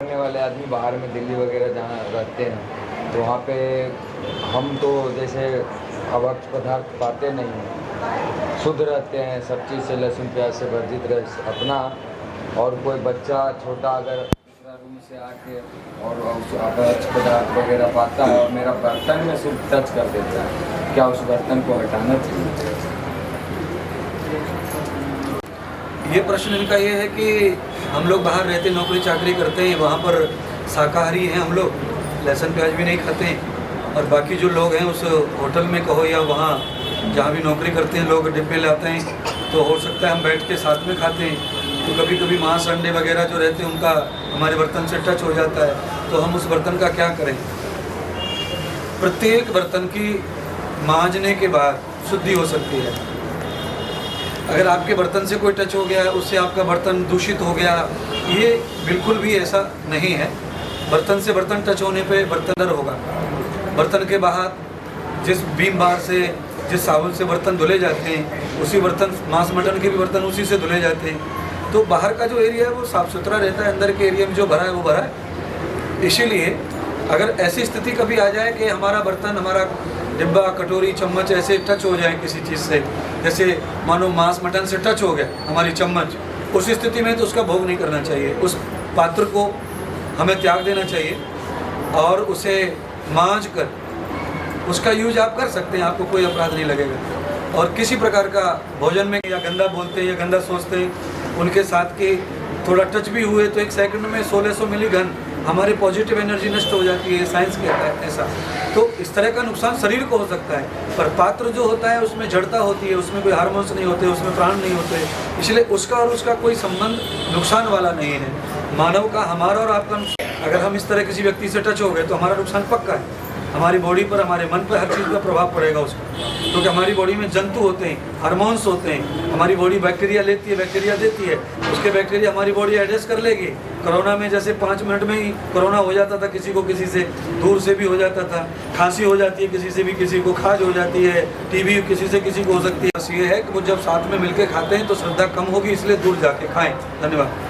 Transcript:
करने वाले आदमी बाहर में दिल्ली वगैरह जहाँ रहते हैं तो वहाँ पे हम तो जैसे अभक्त पदार्थ पाते नहीं हैं, शुद्ध रहते हैं, सब चीज़ से लहसुन प्याज से वर्जित रह अपना। और कोई बच्चा छोटा अगर दूसरा रूम से आके और अभक्त पदार्थ वगैरह पाता है और मेरा बर्तन में सिर्फ टच कर देता है, क्या उस बर्तन को हटाना चाहिए? ये प्रश्न इनका ये है कि हम लोग बाहर रहते नौकरी चाकरी करते हैं, वहाँ पर शाकाहारी हैं हम लोग, लहसुन प्याज भी नहीं खाते हैं। और बाकी जो लोग हैं उस होटल में कहो या वहाँ जहाँ भी नौकरी करते हैं लोग डिब्बे लाते हैं, तो हो सकता है हम बैठ के साथ में खाते हैं, तो कभी कभी मांस अंडे वगैरह जो रहते हैं उनका हमारे बर्तन से टच हो जाता है, तो हम उस बर्तन का क्या करें? प्रत्येक बर्तन की मांजने के बाद शुद्धि हो सकती है। अगर आपके बर्तन से कोई टच हो गया, उससे आपका बर्तन दूषित हो गया, ये बिल्कुल भी ऐसा नहीं है। बर्तन से बर्तन टच होने पे बर्तन डर होगा। बर्तन के बाहर जिस बीम बार से जिस साबुन से बर्तन धुले जाते हैं, उसी बर्तन मांस मटन के भी बर्तन उसी से धुले जाते हैं, तो बाहर का जो एरिया है वो साफ़ सुथरा रहता है, अंदर के एरिया में जो भरा है वो भरा है। इसीलिए अगर ऐसी स्थिति कभी आ जाए कि हमारा बर्तन, हमारा डिब्बा, कटोरी, चम्मच ऐसे टच हो जाए किसी चीज़ से, जैसे मानो मांस मटन से टच हो गया हमारी चम्मच, उस स्थिति में तो उसका भोग नहीं करना चाहिए। उस पात्र को हमें त्याग देना चाहिए और उसे मांझ कर उसका यूज आप कर सकते हैं, आपको कोई अपराध नहीं लगेगा। और किसी प्रकार का भोजन में या गंदा बोलते हैं या गंदा सोचते हैं, उनके साथ के थोड़ा टच भी हुए तो 1 सेकंड में 1600 मिलीघन हमारी पॉजिटिव एनर्जी नष्ट हो जाती है, साइंस कहता है ऐसा। तो इस तरह का नुकसान शरीर को हो सकता है, पर पात्र जो होता है उसमें जड़ता होती है, उसमें कोई हार्मोन्स नहीं होते, उसमें प्राण नहीं होते, इसलिए उसका और उसका कोई संबंध नुकसान वाला नहीं है। मानव का, हमारा और आपका नुकसान, अगर हम इस तरह किसी व्यक्ति से टच हो गए तो हमारा नुकसान पक्का है। हमारी बॉडी पर, हमारे मन पर हर चीज़ का प्रभाव पड़ेगा उसका, क्योंकि हमारी बॉडी में जंतु होते हैं, हार्मोन्स होते हैं, हमारी बॉडी बैक्टीरिया लेती है, बैक्टीरिया देती है, उसके बैक्टीरिया हमारी बॉडी एडजस्ट कर लेगी। कोरोना में जैसे 5 मिनट में ही कोरोना हो जाता था, किसी को किसी से दूर से भी हो जाता था, खांसी हो जाती है किसी से भी, किसी को खाज हो जाती है, टीबी किसी से किसी को हो सकती है। बस ये है कि वो जब साथ में मिलकर खाते हैं तो श्रद्धा कम होगी, इसलिए दूर जाके खाएं। धन्यवाद।